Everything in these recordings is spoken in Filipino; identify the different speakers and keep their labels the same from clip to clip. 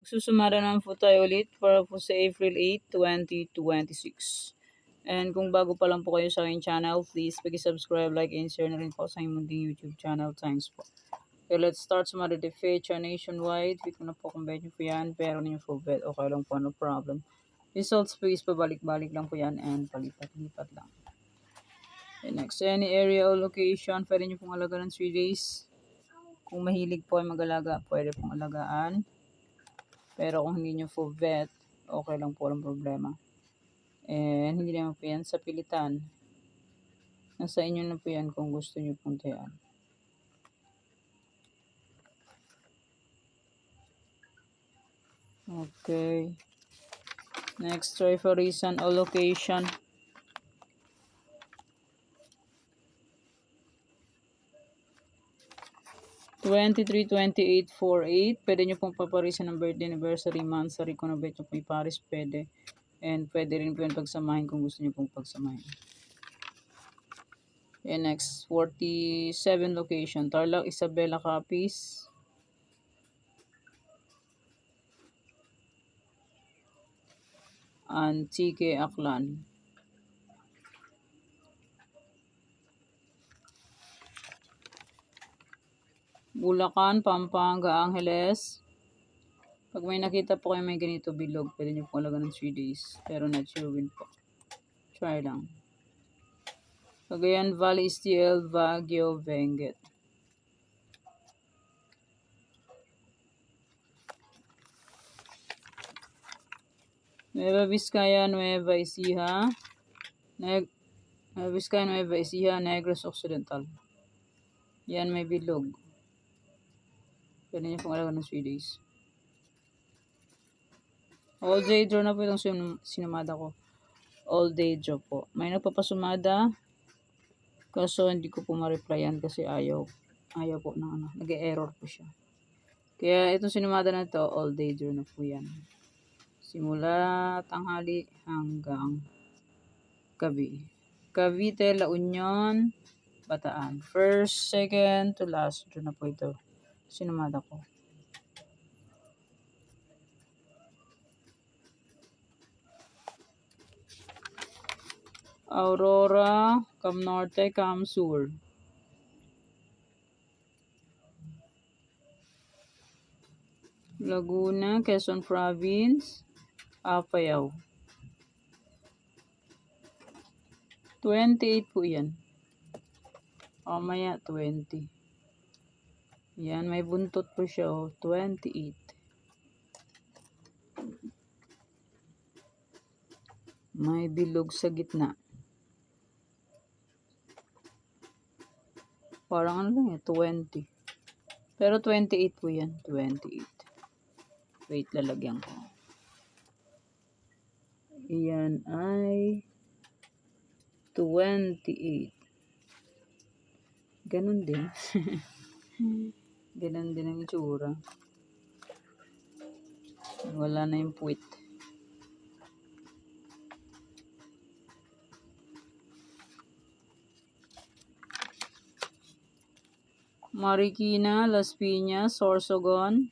Speaker 1: Susumara naman po tayo ulit para po sa April 8, 2026. And kung bago pa lang po kayo sa aking channel, please pag-subscribe, like, and share na rin po sa inyong munting YouTube channel. Thanks po. Okay, let's start sa mga feature nationwide. Hindi ko na po kung medyo po yan, pero ninyo po bet. Okay lang po, no problem. Results please, pabalik-balik lang po yan and palipat-lipat lang. Okay, next, any area or location, pwede nyo pong alagaan ng 3 days. Kung mahilig po ay mag-alaga, pwede pong alagaan. Pero kung hindi nyo po vet, okay lang po, walang problema. And hindi naman po yan sa pilitan. Nasa inyo na po yan kung gusto nyo puntayan. Okay. Next, try for reason or location. (23, 28, 48). Pwede nyo pong paparisan ng birthday, anniversary, month, sa Riconobet nyo po iparis, pwede. And pwede rin po yung pagsamahin kung gusto nyo pong pagsamahin. And next, 47 location. Tarlac, Isabela, Capiz. Antique, Aklan. Bulacan, Pampanga, Angeles. Pag may nakita po kayo may ganito bilog, pwede nyo po alaga ng 3 days. Pero not sure win po. Try lang. Cagayan Valley, STL, Baguio, Benguet. Nueva Vizcaya, Nueva Ecija. Nueva Vizcaya, Nueva Ecija, Negros Occidental. Yan may bilog. Pwede nyo pong alaga ng 3 days. All day draw na po itong sinumada ko. All day draw po. May nagpapasumada. Kaso hindi ko po ma-replyan kasi ayaw po na nag-error po siya. Kaya itong sinumada na to, all day draw na po yan. Simula tanghali hanggang gabi. Cavite, La Union, Bataan. First, second to last draw na po ito. Sinumada ko. Aurora, Cam Norte, Cam Sur. Laguna, Quezon Province, Apayao. 28 po yan. Mamaya 20. Yan, may buntot po siya. 28. May bilog sa gitna. Parang ano lang 20. Pero 28 po yan. 28. Wait, lalagyan ko. Yan ay 28. Ganon din. Ganon din ang itsura. Wala na yung puwit. Marikina, Las Piñas, Sorsogon.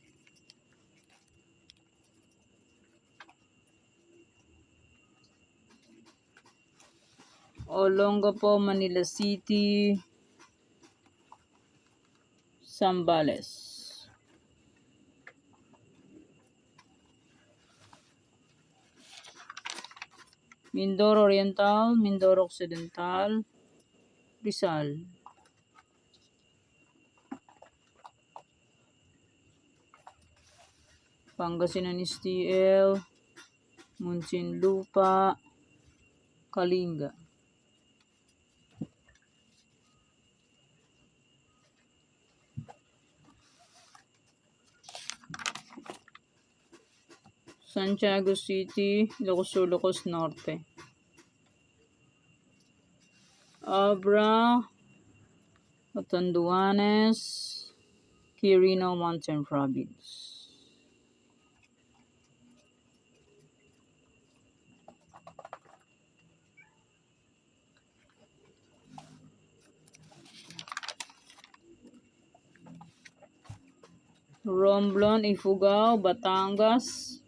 Speaker 1: Olongapo, Manila City, Zambales. Mindoro Oriental, Mindoro Occidental, Rizal. Pangasinan STL, Muntinlupa, Kalinga. Santiago City, Ilocos Norte. Abra, Catanduanes, Quirino Mountain Province. Romblon, Ifugao, Batangas,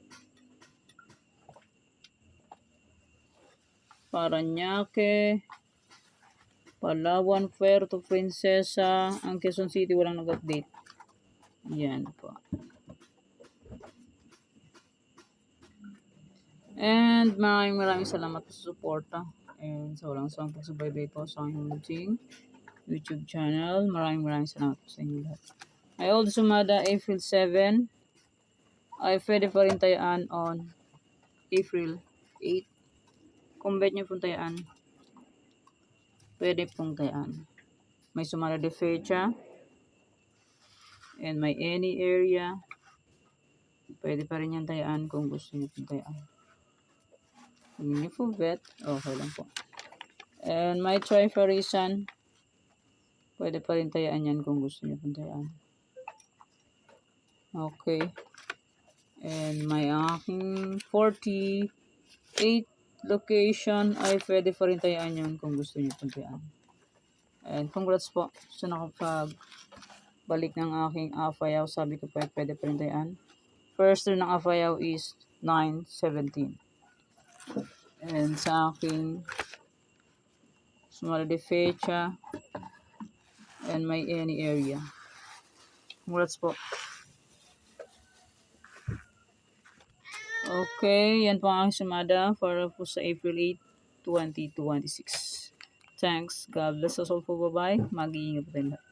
Speaker 1: Parañaque, Palawan, Puerto Princesa. Ang Quezon City walang nag-update. Yan po. And maraming salamat po sa suporta. And sa walang sawang pagsubaybay po sa aking munting YouTube channel. Maraming salamat po sa inyo lahat. I also sumada April 7. Ay pwede pa rin tayaan on April 8. Kung bet nyo pong tayaan, pwede pong tayaan. May sumada de fecha. And may any area. Pwede pa rin yan tayaan kung gusto nyo pong tayaan. Kung hindi po bet, okay lang po. And may try for reason. Pwede pa rin tayaan yan kung gusto nyo pong tayaan. Okay. And may aking 48 location ay pwede pa rin tayaan yun kung gusto nyo pong tayaan. And congrats po sa nakapag-balik ng aking afayaw. Sabi ko po ay pwede pa rin tayaan. First turn ng afayaw is 9-17. And sa aking small de fecha and may any area. Congrats po. Okay, yan po ang aking sumada para po sa April 8, 2026. Thanks. God bless us all po. Bye-bye. Mag-iingat po tayo lahat.